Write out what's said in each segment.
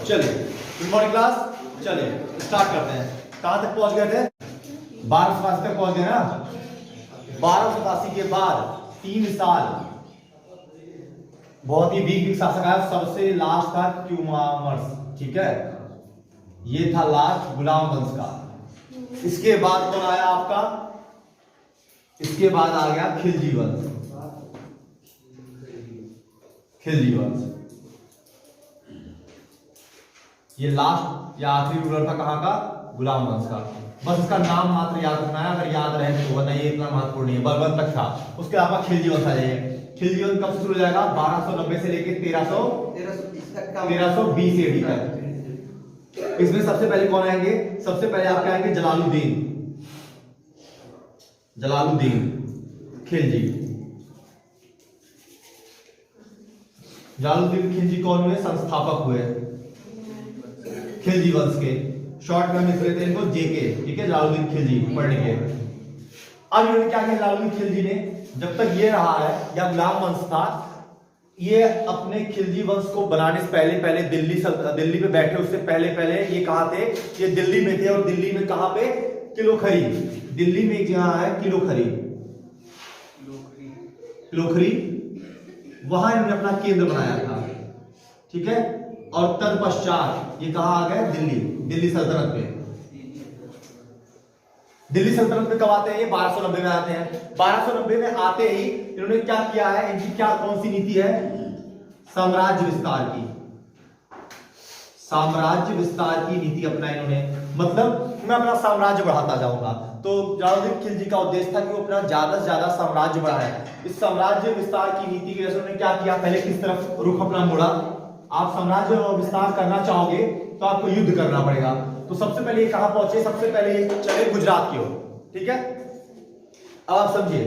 चलिए good morning class, चलिए start करते हैं। कहां तक पहुंच गए थे? 1287 तक पहुंच गए ना। 1287 के बाद 3 साल बहुत ही वीक शासक आया। सबसे लास्ट था क्यूमामर्स, ठीक है, ये था लास्ट गुलाम वंश का। इसके बाद कौन आया आपका? इसके बाद आ गया खिलजी वंश। खिलजी वंश ये लास्ट या आखिरी रूलर था कहां का? गुलाम वंश का। बस इसका नाम मात्र याद रखना है, अगर याद रहे तो वरना ये इतना महत्वपूर्ण नहीं है। बलबन तक था, उसके अलावा खिलजी वंश आ जाएगा। खिलजी वंश कब से शुरू हो जाएगा? 1290 से लेकर 1320 एडी तक। इसमें सबसे पहले कौन आएंगे? सबसे पहले आपके आएंगे जलालुद्दीन। जलालुद्दीन खिलजी। जलालुद्दीन खिलजी कौन हुए? संस्थापक हुए खिलजी वंश के। शॉर्ट में हम लिख लेते हैं इनको जेके, ठीक है, जलालुद्दीन खिलजी पढ़ने के। अब इन्होंने क्या किया? जलालुद्दीन खिलजी ने, जब तक ये रहा है या गुलाम वंश था, ये अपने खिलजी वंश को बनाने से पहले दिल्ली पे बैठे, उससे पहले ये कहां थे? ये दिल्ली में थे। और दिल्ली में कहां पे? किलोखरी। दिल्ली में एक जगह है किलोखरी, किलोखरी, वहां इन्होंने अपना केंद्र बनाया था, ठीक है। और तत्पश्चात ये कहां आ गए? दिल्ली, दिल्ली सल्तनत में। दिल्ली सल्तनत में कब आते हैं? ये 1290 में आते हैं। 1290 में आते ही इन्होंने क्या किया है? इनकी क्या कौन सी नीति है? साम्राज्य विस्तार की। साम्राज्य विस्तार की नीति अपना इन्होंने, मतलब मैं अपना साम्राज्य बढ़ाता जाऊंगा। तो जलालुद्दीन खिलजी का उद्देश्य था कि वो अपना ज्यादा से ज्यादा साम्राज्य बढ़ाए। इस साम्राज्य विस्तार की नीति की वजह से उन्होंने क्या किया? पहले किस तरफ रुख अपना मोड़ा? आप साम्राज्य विस्तार करना चाहोगे तो आपको युद्ध करना पड़ेगा। तो सबसे पहले ये कहां पहुंचे? सबसे पहले चले गुजरात की ओर, ठीक है। अब आप समझिए,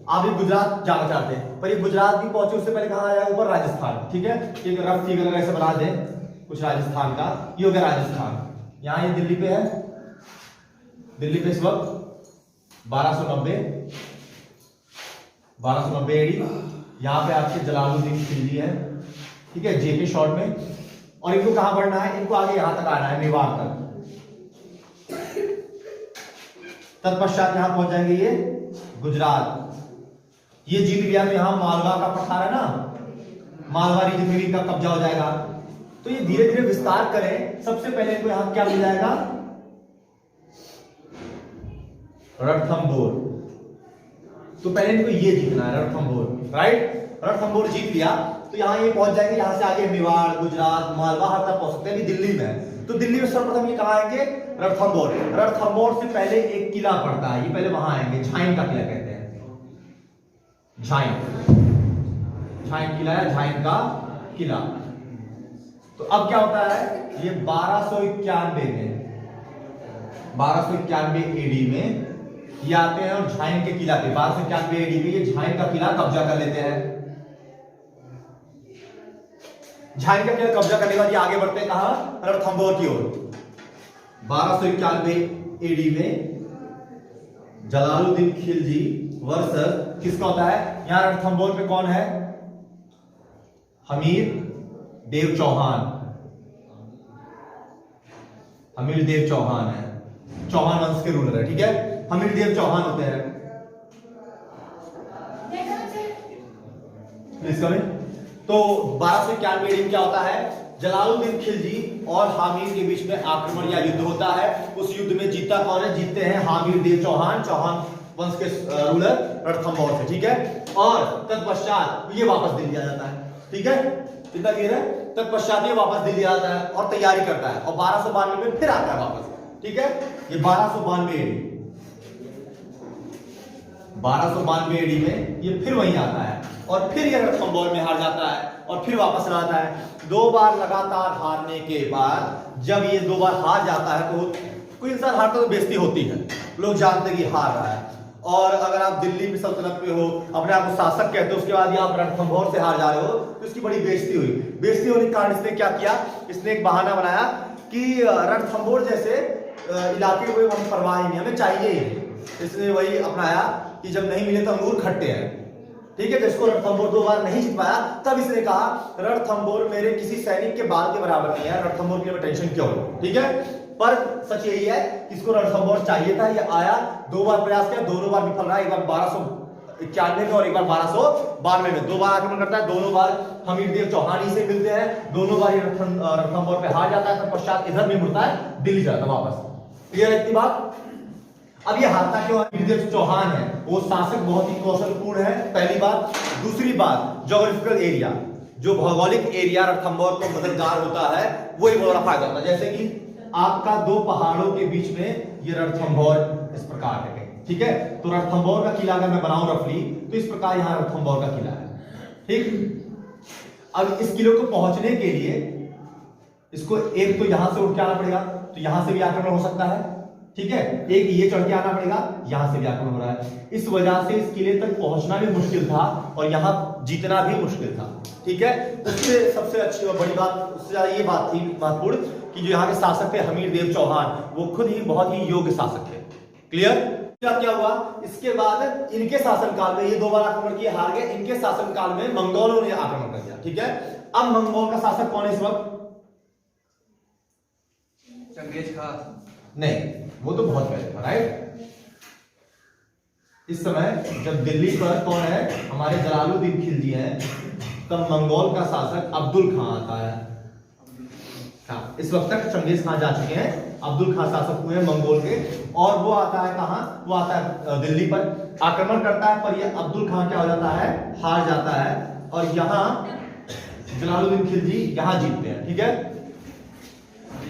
आप ये गुजरात जाना चाहते हैं, पर ये गुजरात भी पहुंचे उससे पहले कहां आया? ऊपर राजस्थान, ठीक है। एक रफ फिगर ऐसे बना दें कुछ राजस्थान का, ये हो गया राजस्थान। यहां ये दिल्ली पे है, दिल्ली पे इस वक्त 1290 एडी। यहां पे आपके जलालुद्दीन खिलजी है, ठीक है, जेके शॉर्ट में। और इनको कहां बढ़ना है? इनको आगे यहां तक आना है, मेवाड़ तक। तत्पश्चात यहां पहुंच जाएंगे ये गुजरात। ये जीत लिया तो यहां मालवा का पठार है ना, मालवारी जमीन का कब्जा हो जाएगा। तो ये धीरे धीरे विस्तार करें। सबसे पहले इनको यहां क्या मिल जाएगा? रणथंभौर। तो पहले इनको ये जीतना है, रणथंभौर, राइट। रणथंभौर जीत लिया तो यहां ये पहुंच जाएंगे। यहां से आगे मेवाड़, गुजरात, मालवा हर तक पहुंच सकते हैं। दिल्ली में, तो दिल्ली में सर्वप्रथम ये कहां आएंगे? रणथंभौर। रणथंभौर से पहले एक किला पड़ता है, ये पहले वहां आएंगे, झाइन का किला कहते हैं। झाइन, झाइन किला है, झाइन का किला। तो अब क्या होता है? ये 1291 एडी में ये आते हैं और झाइन के किला पे 1291 एडी में ये झाइन का किला कब्जा कर लेते हैं। झाइन का किला कब्जा करने के बाद ये आगे बढ़ते हैं कहां? रणथंभौर की ओर। 1291 एडी में जलालुद्दीन खिलजी वर्सेस किसका होता है? यहां रणथंभौर पे कौन है? हमीर देव चौहान। हमीर देव चौहान है, चौहान वंश के रूलर है, ठीक है। हमीर देव चौहान होते हैं। तो 1291 एडी में क्या होता है? जलालुद्दीन खिलजी और हामिर के बीच में आक्रमण या युद्ध होता है। उस युद्ध में जीता कौन है? जीतते हैं हामिर देव चौहान, चौहान वंश के रूलर रणथंभौर से, ठीक है। और तत्पश्चात ये वापस दिल्ली आ जाता है, ठीक है, कितना क्लियर है? तत्पश्चात ये वापस दिल्ली आता है और तैयारी करता है, और 1292 में फिर आता है वापस, ठीक है। ये 1292 एडी में ये फिर वहीं आता है और फिर ये रणथंभौर में हार जाता है और फिर वापस आता है। 2 बार लगातार हारने के बाद जब ये 2 बार हार जाता है तो कोई इंसान हारता तो बेइज्जती होती है, लोग जानते हैं कि हार रहा है। और अगर आप दिल्ली में सल्तनत में हो, अपने आप को शासक कहते हो, उसके बाद ये आप रणथंभौर से हार जा रहे हो, तो इसकी बड़ी बेइज्जती हुई। बेइज्जती होने के कारण इसने क्या किया? इसने एक बहाना बनाया कि रणथंभौर जैसे इलाके को हम परवाह ही नहीं, हमें चाहिए ही। इसने वही अपनाया कि जब नहीं मिले तो अंगूर खट्टे हैं, ठीक है, जिसको रणथंभौर 2 बार नहीं जीत पाया, तब इसने कहा रणथंभौर मेरे किसी सैनिक के बाल के बराबर नहीं है, रणथंभौर के लिए टेंशन क्यों लूं। ठीक है, पर सच यही है इसको रणथंभौर चाहिए था, ये आया, 2 बार प्रयास किया, दोनों बार विफल रहा, एक बार 1291 में और एक बार 1292 में, 2 बार आक्रमण करता है, दोनों बार हमीरदेव चौहान ही से मिलते हैं, दोनों बार रणथंभौर पे हार जाता है, तत्पश्चात इधर भी मुड़ता है, दिल्ली जाता है वापस। क्लियर है इतनी बात। अब ये हारता क्यों है? हमीरदेव चौहान है वो शासक बहुत ही कौशलपूर्ण है, पहली बात। दूसरी बात, ज्योग्राफिकल एरिया, जो भौगोलिक एरिया रणथंभौर को मददगार होता है, वो एक बड़ा फायदा होता है। जैसे कि आपका 2 पहाड़ों के बीच में ये रणथंभौर इस प्रकार है, ठीक है, तो रणथंभौर का किला अगर मैं बनाऊं रफली, तो इस प्रकार यहां रणथंभौर का किला है। ठीक, अब इस किले को पहुंचने के लिए इसको एक तो यहां से उठ के आना पड़ेगा, तो यहां से भी आक्रमण हो सकता है, ठीक है, एक ये चढ़ के आना पड़ेगा, यहां से भी आक्रमण हो रहा है, इस वजह से इस किले तक पहुंचना भी मुश्किल था और यहां जीतना भी मुश्किल था। ठीक है, उससे सबसे अच्छी और बड़ी बात, उससे ज्यादा ये बात थी महत्वपूर्ण कि जो यहाँ के शासक थे हमीरदेव चौहान, वो खुद ही बहुत ही योग्य शासक थे। क्लियर। क्या हुआ इसके बाद, इनके शासनकाल में ये 2 बार आक्रमण किए, हार गए, इनके शासनकाल में मंगोलों ने आक्रमण कर दिया। ठीक है, अब मंगोल का शासक कौन है इस वक्त? चंगेज खान नहीं, वो तो बहुत पहले था, राइट। इस समय जब दिल्ली पर कौन है, हमारे जलालुद्दीन खिलजी हैं, तब मंगोल का शासक अब्दुल खान आता है। हाँ, इस वक्त तक चंगेज खान जा चुके हैं, अब्दुल खान शासक हुए हैं मंगोल के, और वो आता है कहां, वो आता है दिल्ली पर, आक्रमण करता है, पर ये अब्दुल खान क्या हो जाता है, हार जाता है, और यहां जलालुद्दीन खिलजी यहां जीतते हैं। ठीक है,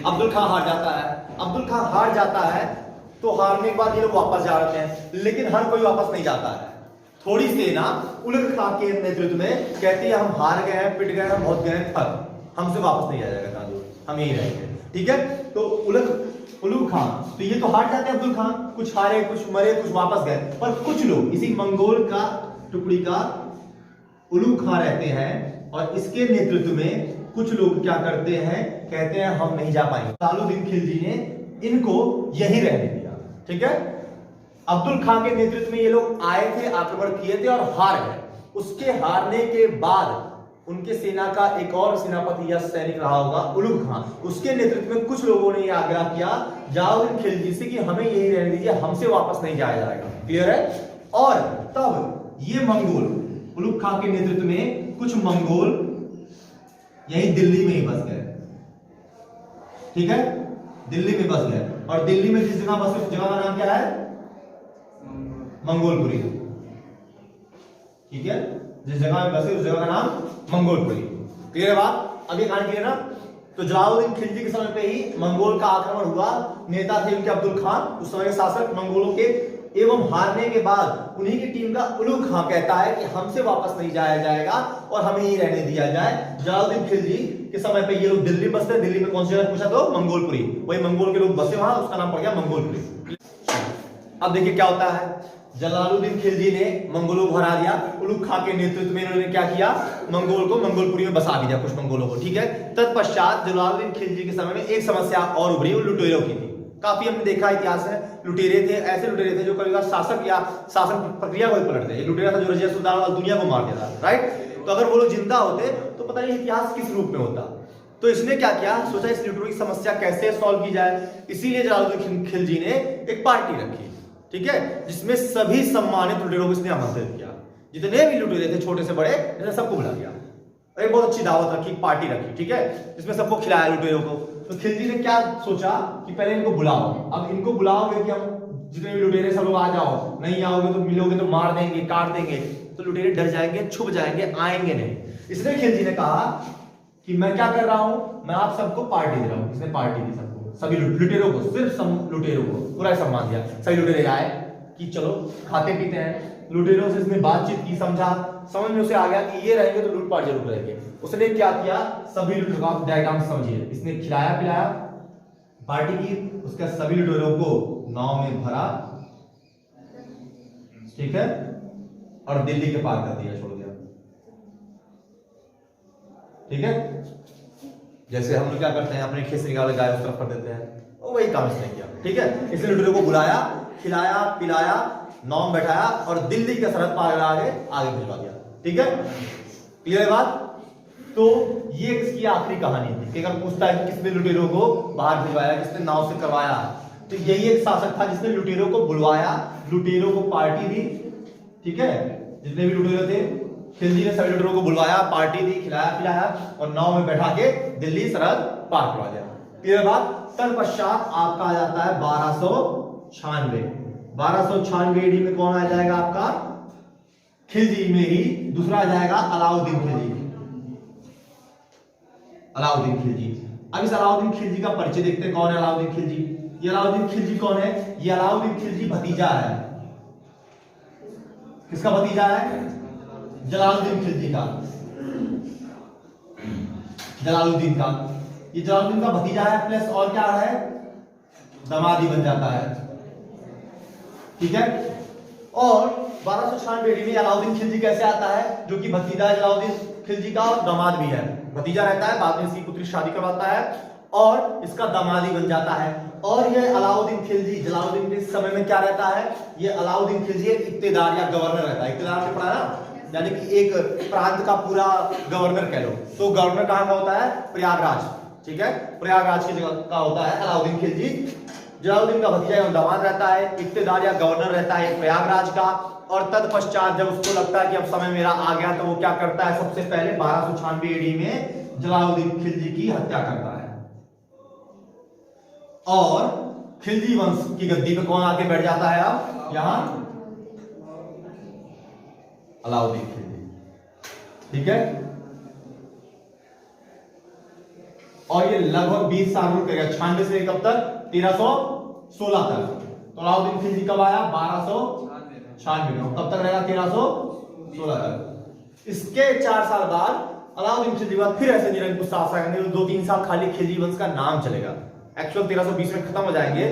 अब्दुल खान हार जाता है, अब्दुल खान हार जाता है, तो हारने के बाद ये लोग वापस जा रहे हैं, लेकिन हर कोई वापस नहीं जाता है। थोड़ी सेना उलग खां के नेतृत्व में कहती है हम हार गए हैं, पिट गए हैं, बहुत गए हैं, थक, हमसे वापस नहीं जाया जाएगा, हम यही रहेंगे। ठीक है, तो उलग खां, तो ये तो हार जाते हैं अब्दुल खान, कुछ हारे, कुछ मरे, कुछ वापस गए, पर कुछ लोग इसी मंगोल का टुकड़ी का उलग खां रहते हैं, और इसके नेतृत्व में कुछ लोग क्या करते हैं, कहते हैं हम नहीं जा पाएंगे। जलालुद्दीन खिलजी ने इनको यही रहने दिया। ठीक है, अब्दुल खान के नेतृत्व में ये लोग आए थे, आक्रमण किए थे और हार गए। उसके हारने के बाद उनके सेना का एक और सेनापति या सैनिक रहा होगा उलग खां, उसके नेतृत्व में कुछ लोगों ने यह आग्रह किया जलालुद्दीन खिलजी से कि हमें यही रहने दीजिए, हमसे वापस नहीं जाया जाएगा। क्लियर है। और तब ये मंगोल, उलग खां के नेतृत्व में कुछ मंगोल यही दिल्ली में ही बस गए। ठीक है, दिल्ली में बस गए, और दिल्ली में जिस जगह बसे उस जगह का नाम क्या है, मंगोलपुरी। ठीक है, जिस जगह में बसे उस जगह का नाम मंगोलपुरी। क्लियर है बात। अब ये कहानी क्लियर ना। तो जलालुद्दीन खिलजी के समय पे ही मंगोल का आक्रमण हुआ, नेता थे उनके अब्दुल खान, उस समय के शासक मंगोलों के, एवं हारने के बाद उन्हीं की टीम का उलग खां कहता है कि हमसे वापस नहीं जाया जाएगा और हमें ही रहने दिया जाए। जलालुद्दीन खिलजी के समय पे ये लोग दिल्ली बसते, दिल्ली में कौन सी जगह पूछा तो मंगोलपुरी, वही मंगोल के लोग बसे वहां, उसका नाम पड़ गया मंगोलपुरी। अब देखिए क्या होता है, जलालुद्दीन खिलजी ने मंगोलों को हरा दिया, उलग खां के नेतृत्व में इन्होंने क्या किया, मंगोल को मंगोलपुरी में बसा दिया कुछ मंगोलों को। ठीक है, तत्पश्चात जलालुद्दीन खिलजी के समय में एक समस्या और उभरी, वो लुटेरों की थी। काफी हमने देखा इतिहास में, लुटेरे थे, ऐसे लुटेरे थे जो कभी शासक या शासन प्रक्रिया को पलटते। एक लुटेरा था जो रजिया सुल्तान और दुनिया को मार देता, राइट। तो अगर वो लोग जिंदा होते तो पता नहीं इतिहास किस रूप में होता। तो इसने क्या किया, सोचा इस लुटेरों की समस्या कैसे सॉल्व की जाए, इसीलिए जलालुद्दीन खिलजी ने एक पार्टी रखी। ठीक है, जिसमें सभी सम्मानित लुटेरों को इसने आमंत्रित किया, जितने भी लुटेरे थे छोटे से बड़े, इसने सबको बुला लिया। एक बहुत अच्छी दावत रखी, पार्टी रखी। ठीक है, जिसमें सबको खिलाया लुटेरों को। तो खिलजी ने क्या सोचा कि पहले इनको बुलाओ, अब इनको बुलाओगे कि हम जितने भी लुटेरे सब लोग आ जाओ, नहीं आओगे तो मिलोगे तो मार देंगे, काट देंगे, तो लुटेरे डर जाएंगे, छुप जाएंगे, आएंगे नहीं। इसलिए खिलजी ने कहा कि मैं क्या कर रहा हूं, मैं आप सबको पार्टी दे रहा हूं। इसने पार्टी दी सबको, सभी लुटेरों को, सिर्फ लुटेरों को पूरा सम्मान दिया। सभी लुटेरे आए कि चलो खाते पीते हैं। लुटेरों से इसने बातचीत की, समझा, समझ में उसे आ गया कि ये रहेंगे तो लूटपाट जरूर करेंगे। उसने क्या किया, सभी लुटेरों का डायग्राम समझिए, इसने खिलाया पिलाया, पार्टी की, उसके सभी लुटेरों को नाव में भरा, ठीक है, और दिल्ली के पार कर दिया, छोड़ दिया। ठीक है, जैसे हम लोग क्या करते हैं, अपने खेत से निकाल गाय उस तरफ कर देते हैं, वही काम इसने किया। ठीक है, इसलिए लुटेरों को बुलाया, खिलाया पिलाया, नाव में बैठाया और दिल्ली के सरहद पार आगे भिजवा दिया। ठीक है, क्लियर है बात। तो ये इसकी आखिरी कहानी थी कि अगर पूछता है कि किसने लुटेरों को बाहर भिजवाया, किसने नाव से करवाया, तो यही एक शासक था जिसने लुटेरों को बुलवाया, लुटेरों को पार्टी दी, ठीक है, जितने भी लुटेरे थे खिलजी ने सभी लुटेरों को बुलवाया, पार्टी दी, खिलाया पिलाया और नाव में बैठा के दिल्ली सरहद पार करवा दिया। क्लियर बात। तत्पश्चात आपका आ जाता है 1296। 1296 ईडी में कौन आ जाएगा आपका, खिलजी में ही दूसरा आ जाएगा अलाउद्दीन खिलजी। अलाउद्दीन खिलजी। अब इस अलाउद्दीन खिलजी का परिचय देखते हैं, कौन है अलाउद्दीन खिलजी। ये अलाउद्दीन खिलजी कौन है, ये अलाउद्दीन खिलजी भतीजा है। किसका भतीजा है, जलालुद्दीन खिलजी का, जलालुद्दीन का। ये जलालुद्दीन का भतीजा है, प्लस और क्या है, दामादी बन जाता है, ठीक है। और 1296 ईडी में अलाउद्दीन खिलजी कैसे आता है, जो कि भतीजा जलालुद्दीन खिलजी का और दामाद भी है। भतीजा रहता है, बाद में इसकी पुत्री शादी करवाता है और इसका दामादी बन जाता है। और ये अलाउद्दीन खिलजी जलालुद्दीन के समय में क्या रहता है, ये अलाउद्दीन खिलजी एक इक्तेदार या गवर्नर रहता है। इक्तेदार में पढ़ा ना, यानी कि एक प्रांत का पूरा गवर्नर कह लो। तो गवर्नर कहां का होता है, प्रयागराज, ठीक है, प्रयागराज की जगह का होता है अलाउद्दीन खिलजी। जलालुद्दीन का भतीजा एवं दामाद रहता है, इक्तेदार या गवर्नर रहता है प्रयागराज का। और तत्पश्चात जब उसको लगता है कि अब समय मेरा आ गया, तो वो क्या करता है, सबसे पहले 1296 ईडी में जलालुद्दीन खिलजी की हत्या करता है। और खिलजी वंश की गद्दी पे कौन आके बैठ जाता है, अब यहां अलाउद्दीन खिलजी, ठीक है। और ये लगभग 20 साल रुक गया, 96 से कब तक, 1316 तक। तो अलाउद्दीन खिलजी कब आया, 1296 में। कब तक रहेगा, 1316 तक। इसके 4 साल बाद अलाउद्दीन खिलजी बाद फिर ऐसे निरंकुश शासक आएंगे, 2-3 साल खाली खिलजी वंश का नाम चलेगा। एक्चुअल 1320 में खत्म हो जाएंगे,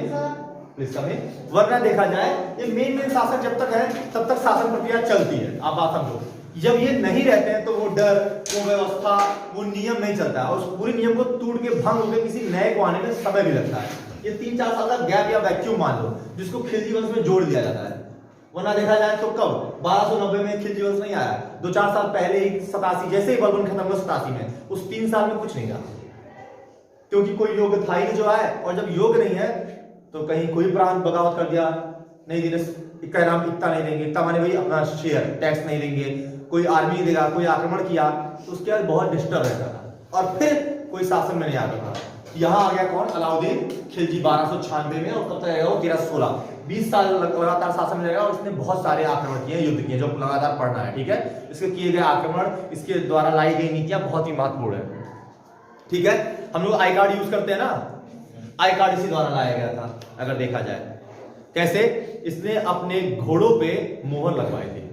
वरना देखा जाए ये मेन शासक जब तक है तब तक शासन प्रक्रिया चलती है। आप बात समझो, जब ये नहीं रहते हैं तो वो डर, वो व्यवस्था, वो नियम नहीं चलता है, और उस पूरे नियम को टूट के भंग होकर किसी नए को आने में समय भी लगता है। ये 3-4 साल का गैप या वैक्यूम मान लो, जिसको खिलजी वंश में जोड़ दिया जाता है। वरना देखा जाए तो कब 1290 में खिलजी वंश नहीं आया, 2-4 साल पहले ही 87 जैसे ही बलबन खत्म हुआ 87 में, उस 3 साल में कुछ नहीं था, क्योंकि कोई योग था ही नहीं जो आए। और जब योग नहीं है तो कहीं कोई प्रांत बगावत कर दिया, नहीं देने इक्का नाम इतना नहीं देंगे, इतना माने भाई अपना शेयर टैक्स नहीं देंगे, कोई आर्मी देगा, कोई आक्रमण किया, तो उसके बाद बहुत डिस्टर्ब रहता था और फिर कोई शासन में नहीं आता था। यहाँ आ गया कौन, अलाउद्दीन खिलजी 1296 में। और कब तक रहेगा वो, 1316, 20 साल लगातार शासन में रहेगा। और इसने बहुत सारे आक्रमण किए, युद्ध किए, जो लगातार पढ़ना है, ठीक है। इसके किए गए आक्रमण, इसके द्वारा लाई गई नीतियां बहुत ही महत्वपूर्ण है, ठीक है। हम लोग आई कार्ड यूज करते हैं ना, आई कार्ड इसी द्वारा लाया गया था। अगर देखा जाए कैसे, इसने अपने घोड़ों पे मोहर लगवाई थी,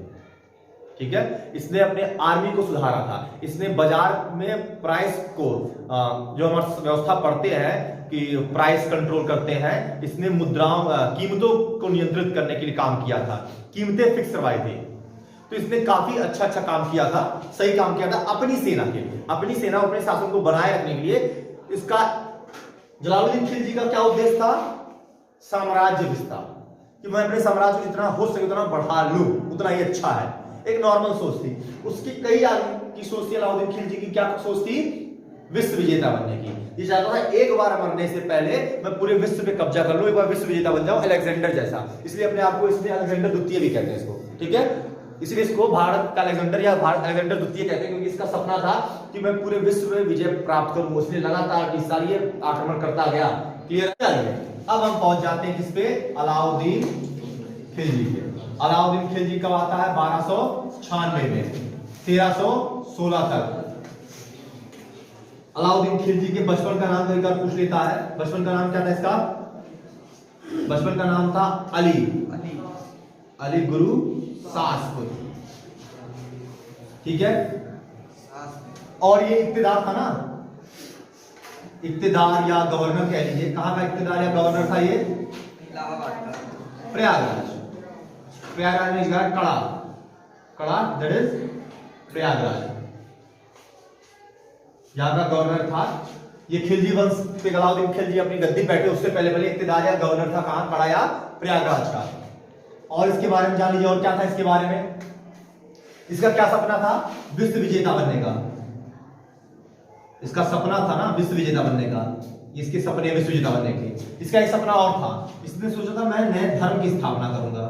ठीक है। इसने अपने आर्मी को सुधारा था, इसने बाजार में प्राइस को, जो हमारे व्यवस्था पढ़ते हैं कि प्राइस कंट्रोल करते हैं, इसने मुद्राओं, कीमतों को नियंत्रित करने के लिए काम किया था, कीमतें फिक्स करवाई थी। तो इसने काफी अच्छा काम किया था, सही काम किया था अपनी सेना के लिए, अपनी सेना, अपने शासन को बनाए रखने के लिए। इसका जलालुद्दीन खिलजी का क्या उद्देश्य था, साम्राज्य विस्तार, कि मैं अपने साम्राज्य को जितना हो सके उतना बढ़ा लूं, उतना ही अच्छा है। एक नॉर्मल सोच थी उसकी। कई आदमी की सोच थी, अलाउद्दीन खिलजी की क्या सोच थी, विश्व विजेता बनने की। ये चाहता था एक बार मरने से पहले मैं पूरे विश्व पे कब्जा कर लूं, एक बार विश्व विजेता बन जाऊं, अलेक्जेंडर जैसा। इसलिए अपने आप को इसलिए अलेक्जेंडर द्वितीय भी कहते हैं इसको, ठीक है। इसलिए इसको भारत का अलेक्जेंडर या भारत अलेक्जेंडर द्वितीय कहते हैं, क्योंकि इसका सपना था कि मैं पूरे विश्व में विजय प्राप्त करूं। इसलिए लगातार 20 साल ये आक्रमण करता गया। क्लियर है। अब हम पहुंच जाते हैं किस पे, अलाउद्दीन खिलजी पे। अलाउद्दीन खिलजी कब आता है, 1296 में, 1316 तक। अलाउद्दीन खिलजी के बचपन का नाम कई बार पूछ लेता है। बचपन का नाम क्या था इसका, बचपन का नाम था अली गुरु शासपुर, ठीक है। और ये इक्तेदार था ना, इक्तेदार या गवर्नर कह लीजिए। कहां का इक्तेदार या गवर्नर था ये, प्रयागराज। प्रयागराज में गया कड़ा, कड़ा दैट इज प्रयागराज, यहां का गवर्नर था। ये खिलजी वंश पे अलाउद्दीन खिलजी अपनी गद्दी बैठे, उससे पहले इक्तेदार या गवर्नर था कहां, कड़ा या प्रयागराज का। और इसके बारे में जान लीजिए, और क्या था इसके बारे में। इसका क्या सपना था? विश्व विजेता बनने का। इसका सपना था ना विश्व विजेता बनने का, इसके सपने विश्व विजेता बनने के। इसका एक सपना और था, इसने सोचा था मैं नए धर्म की स्थापना करूंगा,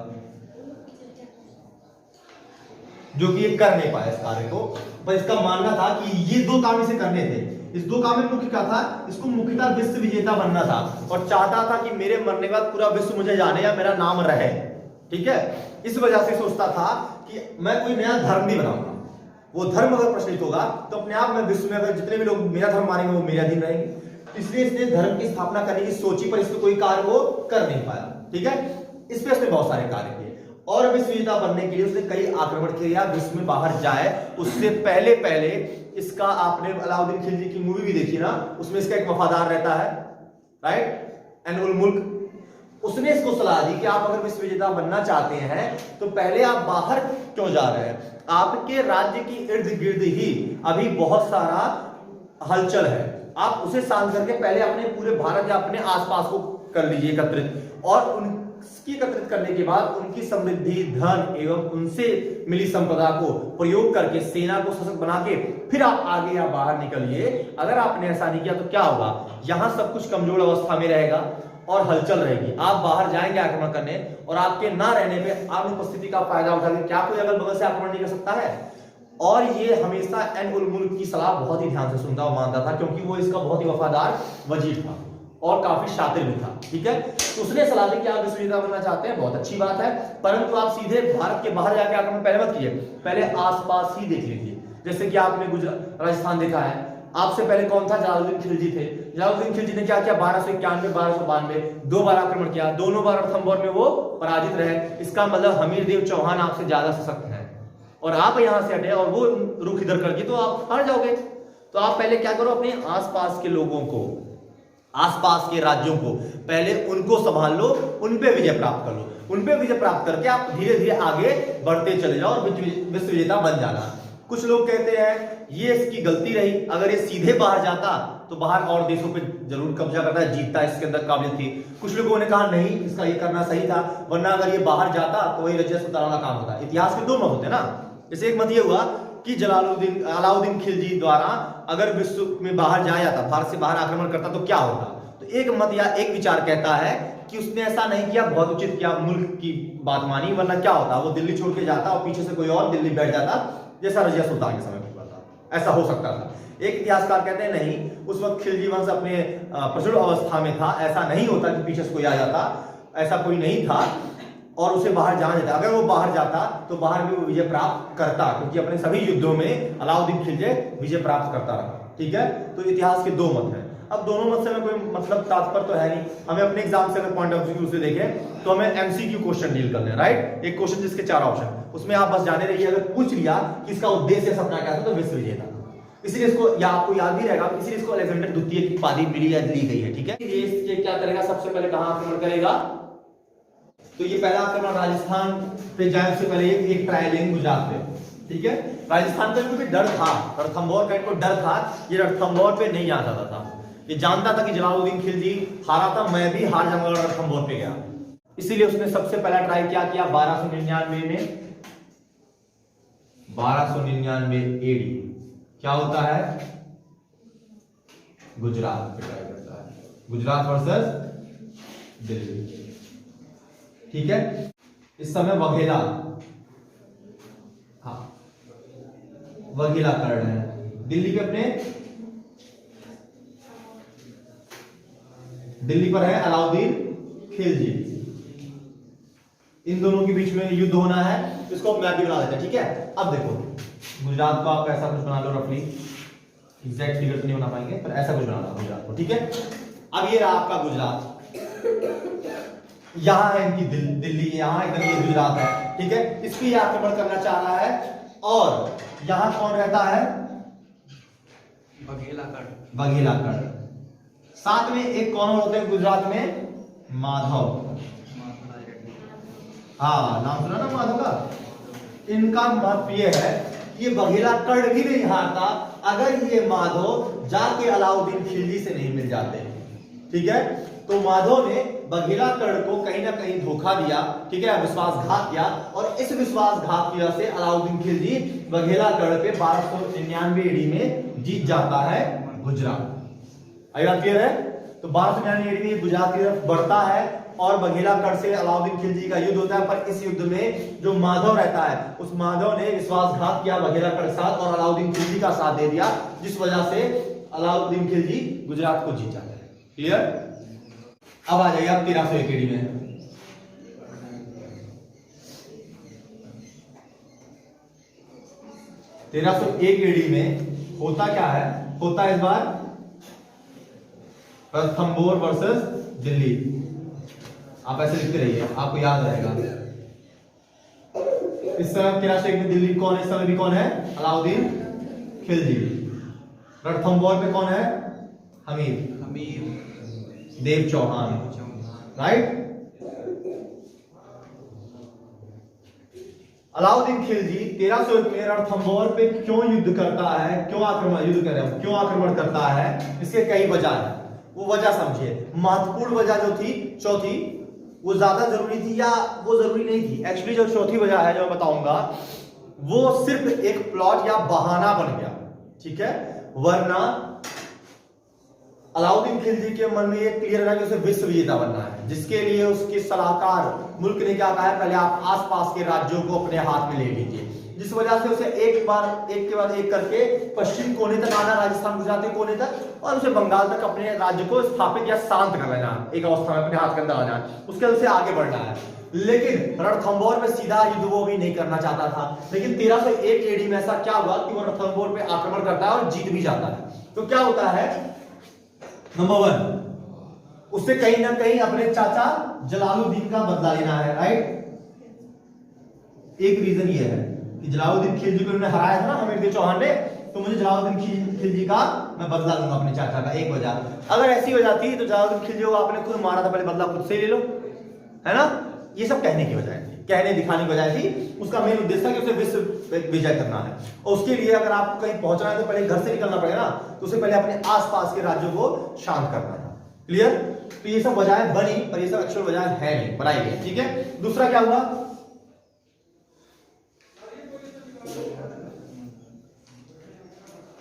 जो कि ये कर नहीं पाया इस कार्य को। पर इसका मानना था कि ये दो काम इसे करने थे। इस दो काम में मुख्य क्या था? इसको मुख्यतः विश्व विजेता बनना था और चाहता था कि मेरे मरने के बाद पूरा विश्व मुझे जाने या मेरा नाम रहे। ठीक है, इस वजह से सोचता था कि मैं कोई नया धर्म भी बनाऊंगा। वो धर्म अगर प्रचलित होगा तो अपने आप में विश्व में अगर जितने भी लोग मेरा धर्म मानेंगे वो मेरे अधीन रहेंगे। इसलिए इसने धर्म की स्थापना करने की सोची, पर इसको कोई कार्य वो कर नहीं पाया। ठीक है, इस पे उसने बहुत सारे कार्य किए और विश्व विजेता बनने के लिए उसने कई आक्रमण किए या विश्व में बाहर जाए उससे पहले पहले इसका, आपने अलाउद्दीन खिलजी की मूवी भी देखी ना, उसमें इसका एक वफादार रहता है, राइट, एन उल मुल्क। उसने इसको सलाह दी कि आप अगर विश्व विजेता बनना चाहते हैं तो पहले आप बाहर क्यों जा रहे हैं? आपके राज्य की इर्द गिर्द ही अभी बहुत सारा हलचल है, आप उसे शांत करके पहले अपने पूरे भारत या अपने आसपास को कर लीजिए एकत्रित, और उनकी एकत्रित करने के बाद उनकी समृद्धि, धन एवं उनसे मिली संपदा को प्रयोग करके सेना को सशक्त बना के फिर आप आगे या बाहर निकलिए। अगर आपने ऐसा नहीं किया तो क्या होगा? यहां सब कुछ कमजोर अवस्था में रहेगा और हलचल रहेगी। आप बाहर जाएंगे आक्रमण करने और आपके ना रहने में आप उपस्थिति का फायदा उठाकर क्या कोई अगल बगल से आक्रमण नहीं कर सकता है? और ये हमेशा एन उल मुल्क की सलाह बहुत ही ध्यान से सुनता और मानता था, क्योंकि वो इसका बहुत ही वफादार वजीर था और काफी शातिर भी था। ठीक है, तो उसने सलाह दी कि आप विश्व विजेता बनना चाहते हैं, बहुत अच्छी बात है, परंतु आप सीधे भारत के बाहर जाके आक्रमण पहले मत कीजिए, पहले आसपास ही देख लीजिए। जैसे कि आपने गुजरात, राजस्थान देखा है, आपसे पहले कौन था? जलालुद्दीन खिलजी थे। जलालुद्दीन खिलजी ने क्या किया? 1291 1292 दो बार आक्रमण किया, दोनों बार रणथंभौर में वो पराजित रहे। इसका मतलब हमीरदेव चौहान आपसे ज्यादा सशक्त है और आप यहां से हटे और वो रुख इधर कर दी तो आप हार जाओगे। तो आप पहले क्या करो, अपने आसपास के लोगों को, आसपास के राज्यों को पहले उनको संभाल लो, उन पे विजय प्राप्त कर लो, उन पे विजय प्राप्त करके आप धीरे धीरे आगे बढ़ते चले जाओ और विश्व विजेता बन जाना। कुछ लोग कहते हैं ये इसकी गलती रही, अगर ये सीधे बाहर जाता तो बाहर और देशों पे जरूर कब्जा करता, जीतता, इसके अंदर काबिलियत थी। कुछ लोगों ने कहा नहीं, इसका ये करना सही था, वरना अगर ये बाहर जाता तो वही रजिया सुल्तान वाला काम होता। इतिहास के दो मत होते ना। जैसे एक मत ये हुआ कि अलाउद्दीन खिलजी द्वारा अगर विश्व में बाहर जाया जाता, भारत से बाहर आक्रमण करता तो क्या होता। तो एक मत या एक विचार कहता है कि उसने ऐसा नहीं किया, बहुत उचित किया, मुल्क की बात मानी, वरना क्या होता, वो दिल्ली छोड़ के जाता और पीछे से कोई और दिल्ली बैठ जाता, जैसा रजिया सुल्तान के समय में हुआ था। ऐसा हो सकता था। एक इतिहासकार कहते हैं नहीं, उस वक्त खिलजी वंश अपने प्रचुर अवस्था में था, ऐसा नहीं होता कि पीछे से कोई आ जाता, ऐसा कोई नहीं था और उसे बाहर जाना देता। अगर वो बाहर जाता तो बाहर भी वो विजय प्राप्त करता, क्योंकि अपने सभी युद्धों में अलाउद्दीन खिलजी विजय प्राप्त करता रहा। ठीक है, तो इतिहास के दो मत हैं। अब दोनों मत से हमें कोई मतलब तात्पर्य तो है नहीं, हमें अपने एग्जाम से अगर पॉइंट ऑफ व्यू से देखें तो हमें एमसीक्यू क्वेश्चन डील करना है, राइट। एक क्वेश्चन जिसके 4 ऑप्शन, उसमें आप बस जाने रहिए, अगर पूछ लिया कि इसका उद्देश्य सपना क्या था तो विश्व विजेता, इसीलिए इसको या आपको याद भी रहेगा, इसीलिए इसको अलेक्जेंडर द्वितीय की उपाधि मिली या ली गई है। ठीक है, ये क्या करेगा, सबसे पहले कहां आक्रमण करेगा? तो ये पहला आक्रमण राजस्थान पे जाए उससे पहले एक ट्रायल लेंगे गुजरात पे। ठीक है, राजस्थान का भी डर था, रणथंभौर का इनको डर था, ये रणथंभौर पे नहीं आ जाता था। ये जानता था कि जलालुद्दीन खिलजी हारा था, मैं भी हार जाऊंगा, रणथंभौर पे गया। इसीलिए उसने सबसे पहला ट्राई क्या किया? 1299 में, 1299 एडी क्या होता है? गुजरात पे ट्राई करता है, गुजरात वर्सेस दिल्ली। ठीक है, इस समय वघेला, हाँ वघेला कर्ण है दिल्ली पे, अपने दिल्ली पर है अलाउद्दीन खिलजी। इन दोनों के बीच में युद्ध होना है, इसको मैप भी बना देते हैं। ठीक है, अब देखो गुजरात को आप ऐसा कुछ बना लो, रफली एग्जैक्ट फिगर तो नहीं बना पाएंगे पर ऐसा कुछ बना लो गुजरात को। ठीक है, अब ये रहा आपका गुजरात, यहां है इनकी दिल्ली, यहां एकदम ये गुजरात है। ठीक है, इसकी ये आक्रमण करना चाह रहा है और यहां कौन रहता है? बघेला कर्ण। साथ में एक कौन होते हैं गुजरात में? माधव। हाँ, नाम सुना ना माधव का। इनका मत ये है कि ये बघेला कर्ण भी नहीं हारता अगर ये माधव जाके अलाउद्दीन खिलजी से नहीं मिल जाते। ठीक है। तो माधव ने बघेलाकर्ण को कहीं ना कहीं धोखा दिया, ठीक है, विश्वासघात किया, और इस विश्वासघात की वजह से अलाउद्दीन खिलजी बघेलाकर्ण पे 1299 ईडी में जीत जाता है गुजरात। आई बात क्लियर है? तो 1299 ईडी में गुजरात की तरफ बढ़ता है और बघेलाकर्ण से अलाउद्दीन खिलजी का युद्ध होता है। पर इस युद्ध में जो माधव रहता है, उस माधव ने विश्वासघात किया बघेलाकर्ण के साथ और अलाउद्दीन खिलजी का साथ दे दिया, जिस वजह से अलाउद्दीन खिलजी गुजरात को जीत जाता है। क्लियर? अब आ जाइए आप 1301 ईडी में। 1301 ईडी में होता क्या है? होता इस बार रणथंभौर वर्सेस दिल्ली। आप ऐसे लिखते रहिए, आपको याद रहेगा। इस समय 1301 में दिल्ली कौन है? इस समय भी कौन है? अलाउद्दीन खिलजी। रणथंभौर पे कौन है? हमीर देव चौहान, राइट। अलाउद्दीन खिलजी 1301 में रणथंभौर पे क्यों युद्ध करता है, क्यों आक्रमण करता है? इसके कई वजह है, वो वजह समझिए। महत्वपूर्ण वजह जो थी चौथी, वो ज्यादा जरूरी थी या वो जरूरी नहीं थी? एक्चुअली जो चौथी वजह है जो मैं बताऊंगा, वो सिर्फ एक प्लॉट या बहाना बन गया, ठीक है। वरना अलाउद्दीन खिलजी के मन में ये क्लियर है कि उसे विश्व विजेता बनना है, जिसके लिए उसके सलाहकार मुल्क ने क्या कहा है? पहले आप आसपास के राज्यों को अपने हाथ में ले लीजिए, जिस वजह से उसे एक के बाद एक करके पश्चिम कोने तक आना, राजस्थान गुजरात के कोने तक, और उसे बंगाल तक अपने राज्य को स्थापित या शांत कर लेना, एक अवस्था में अपने हाथ के अंदर आ जाना, उसके अंदर से आगे बढ़ना है। लेकिन रणथंभौर में सीधा युद्ध वो भी नहीं करना चाहता था। लेकिन 1301 ईडी में ऐसा क्या हुआ कि वो रणथंभौर पे आक्रमण करता है और जीत भी जाता है। तो क्या होता है? नंबर 1, उससे कहीं ना कहीं अपने चाचा जलालुद्दीन का बदला लेना है, राइट। एक रीजन ये है कि जलालुद्दीन खिलजी को उन्होंने हराया था ना हमीर देव चौहान ने, तो मुझे जलालुद्दीन खिलजी का मैं बदला लूंगा अपने चाचा का, एक वजह। अगर ऐसी वजह थी तो जलालुद्दीन खिलजी को आपने खुद मारा था, पहले बदला खुद से ले लो, है ना। ये सब कहने की वजह थी, कहने दिखाने की वजह थी। उसका मेन उद्देश्य था कि उसे विश्व विजय करना है, और उसके लिए अगर आपको कहीं पहुंचना है तो पहले घर से निकलना पड़ेगा ना, तो उसे पहले अपने आसपास के राज्यों को शांत करना था। क्लियर? तो ये सब वजह बनी, पर ये सब एक्चुअल वजह है नहीं, बनाई गई, ठीक है। दूसरा क्या हुआ?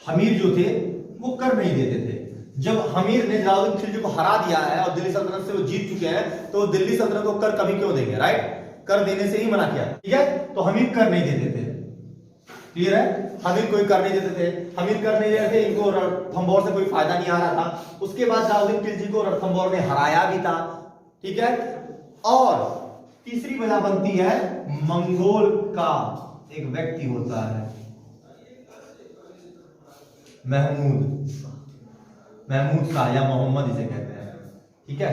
हमीर जो थे वो कर नहीं देते थे। जब हमीर ने जलालुद्दीन खिलजी को हरा दिया है और दिल्ली सल्तनत से वो जीत चुके हैं, तो दिल्ली सल्तनत को कर कभी क्यों देंगे, राइट। कर देने से ही मना किया, ठीक है। तो हमीर कर नहीं देते थे, क्लियर है। हमीर कोई कर नहीं देते थे, हमीर कर नहीं देते थे, इनको रणथंभौर से कोई फायदा नहीं आ रहा था। उसके बाद जलालुद्दीन खिलजी को रणथंभौर ने हराया भी था, ठीक है। और तीसरी वजह बनती है मंगोल का एक व्यक्ति होता है महमूद शाह या मोहम्मद इसे कहते हैं, ठीक है।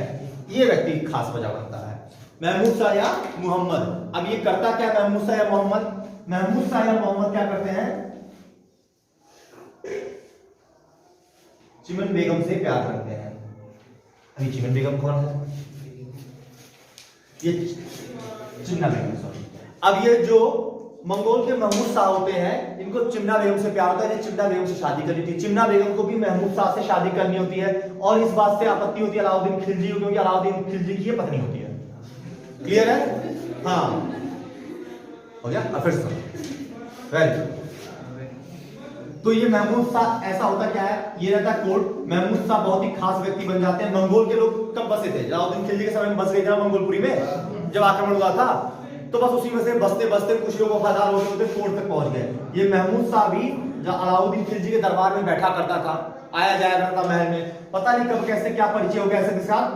ये व्यक्ति खास वजह बनता है, महमूद शाह या मोहम्मद। अब ये करता क्या महमूद शाह या मोहम्मद? महमूद शाह या मोहम्मद क्या करते हैं? चिमन बेगम से प्यार करते हैं। अभी चिमन बेगम कौन है? ये चिमना बेगम, सॉरी। अब ये जो मंगोल के महमूद शाह होते हैं, इनको चिमना बेगम से प्यार होता है, चिमना बेगम से शादी करनी थी। चिमना बेगम को भी महमूद शाह से शादी करनी होती है, और इस बात से आपत्ति होती है अलाउद्दीन खिलजी को, क्योंकि अलाउद्दीन खिलजी की ये पत्नी होती है। क्लियर है? हाँ, हो गया। अब फिर सुनो, वेरी। तो ये महमूद शाह ऐसा होता क्या है, ये रहता है कोर्ट। महमूद शाह बहुत ही खास व्यक्ति बन जाते हैं। मंगोल के लोग कब बसे थे? जलालुद्दीन खिलजी के समय में बस गए थे मंगोलपुरी में, जब आक्रमण हुआ था, तो बस उसी में से बसते बसते कुछ लोग वफादार होते कोर्ट तक पहुंच गए। ये महमूद शाह भी जब अलाउद्दीन खिलजी के दरबार में बैठा करता था, आया जाया करता महल में, पता नहीं कब कैसे क्या परिचय हो गया ऐसे के साथ,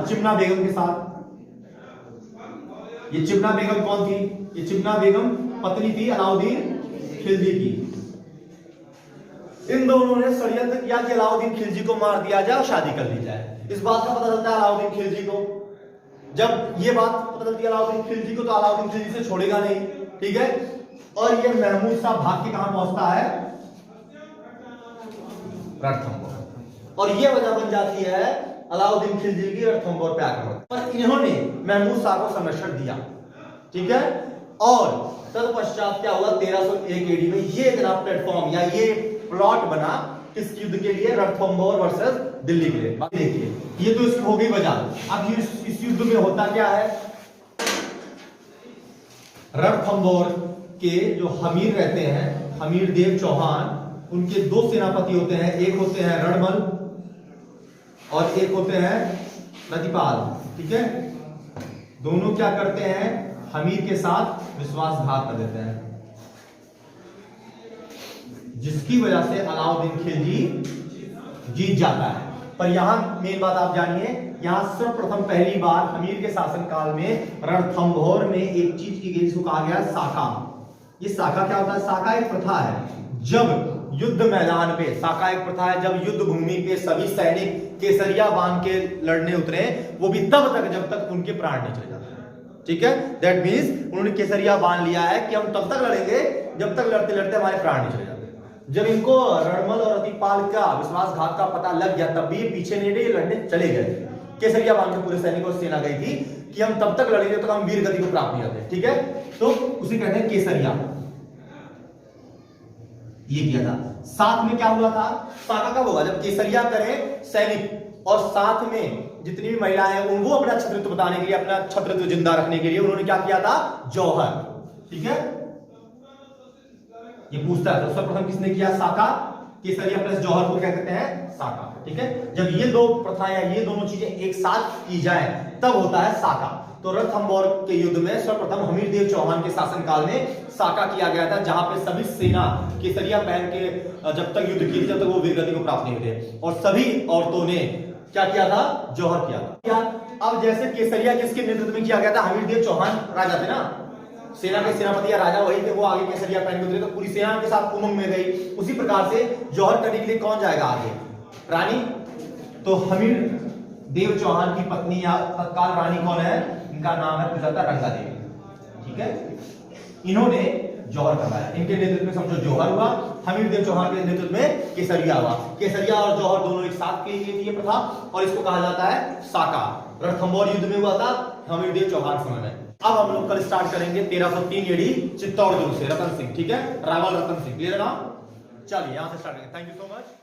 चिमना बेगम के साथ। ये चिमना बेगम कौन थी? ये चिमना बेगम पत्नी थी अलाउद्दीन खिलजी की। इन दोनों ने षड्यंत्र किया कि अलाउद्दीन खिलजी को मार दिया जाए और शादी कर ली जाए। इस बात का पता चलता है अलाउद्दीन खिलजी को। जब ये बात पता चलती है अलाउद्दीन खिलजी को, तो अलाउद्दीन खिलजी से छोड़ेगा नहीं, ठीक है। और ये महमूद शाह भाग के कहां पहुंचता है? रणथंभौर। और ये वजह बन जाती है अलाउद्दीन खिलजी की रणथंभौर पे आक्रमण। पर इन्होंने महमूद शाह को संरक्षण दिया, ठीक है। और तत्पश्चात क्या हुआ? 1301 ईडी में ये इतना प्लेटफॉर्म या ये प्लॉट बना किस युद्ध के लिए? रणथंभौर वर्सेस दिल्ली के लिए। देखिए ये तो इसकी हो गई वजह। अब इस युद्ध में होता क्या है, रणथंभौर के जो हमीर रहते हैं, हमीर देव चौहान, उनके दो सेनापति होते हैं, एक होते हैं रणमल और एक होते हैं प्रतिपाल। ठीक है, दोनों क्या करते हैं, हमीर के साथ विश्वासघात कर देते हैं, जिसकी वजह से अलाउद्दीन खिलजी जीत जाता है। पर यहां मेन बात आप जानिए, यहां सर्वप्रथम पहली बार हमीर के शासनकाल में रणथंभौर में एक चीज की गई जिसको कहा गया साका। ये साका क्या होता है? साका एक प्रथा है, जब युद्ध मैदान पे, साका एक प्रथा है जब युद्ध भूमि पे सभी सैनिक केसरिया बांध के लड़ने उतरे, वो भी तब तक जब तक उनके प्राण नहीं चले जाते। ठीक है, दैट मींस उन्होंने केसरिया बांध लिया है कि हम तब तक लड़ेंगे जब तक लड़ते लड़ते हमारे प्राण नहीं चले जाते। जब इनको रणमल और अतिपाल का विश्वासघात का पता लग गया, तब भी पीछे नहीं रहे, लड़ने चले गए। केसरिया बांध के पूरे सैनिकों सेना गई थी कि हम तब तक लड़ेंगे तो हम वीर गति को प्राप्त नहीं होते। ठीक है, तो उसे कहते हैं केसरिया। ये किया था। साथ में क्या हुआ था? साका कब होगा? जब केसरिया करें सैनिक और साथ में जितनी भी महिलाएं हैं उनको अपना छत्रत्व बताने के लिए, अपना छत्रत्व जिंदा रखने के लिए उन्होंने क्या किया था? जौहर। ठीक है, ये पूछता है तो सर्वप्रथम किसने किया? साका। केसरिया प्लस जौहर को क्या कहते हैं? साका। ठीक है, जब ये दो प्रथाएं, ये दोनों चीजें एक साथ की जाए तब होता है साका। तो रणथंभौर के युद्ध में सर्वप्रथम हमीरदेव चौहान के शासनकाल में साका किया गया था, जहां पे सभी सेना केसरिया पहन के जब तक युद्ध की थी, जब तक वो वीरगति को प्राप्त नहीं हुए, और सभी औरतों ने क्या किया था? जौहर किया था। अब जैसे केसरिया किसके नेतृत्व में किया गया था? हमीरदेव चौहान राजा थे ना, सेना के सेनापति या राजा वही थे, वो आगे केसरिया पहन के उतरे तो पूरी सेना के साथ उमंग में गई। उसी प्रकार से जौहर करने के लिए कौन जाएगा आगे? रानी। तो हमीर देव चौहान की पत्नी या तत्काल रानी कौन है? इनका नाम है सुजाता रंगा देवी। ठीक है, इन्होंने जौहर करवाया, इनके नेतृत्व में समझो जौहर हुआ, हमीरदेव चौहान के नेतृत्व में केसरिया हुआ। केसरिया और जौहर दोनों एक साथ की गई थी ये प्रथा, और इसको कहा जाता है साका। रणथंभौर युद्ध में हुआ था हमीरदेव चौहान समय में। अब हम लोग कल स्टार्ट करेंगे 1303 एडी चित्तौड़ दुर्ग से रतन सिंह। ठीक है, रावल रतन सिंह, क्लियर ना? चलिए यहां से स्टार्ट करेंगे। Thank you so much.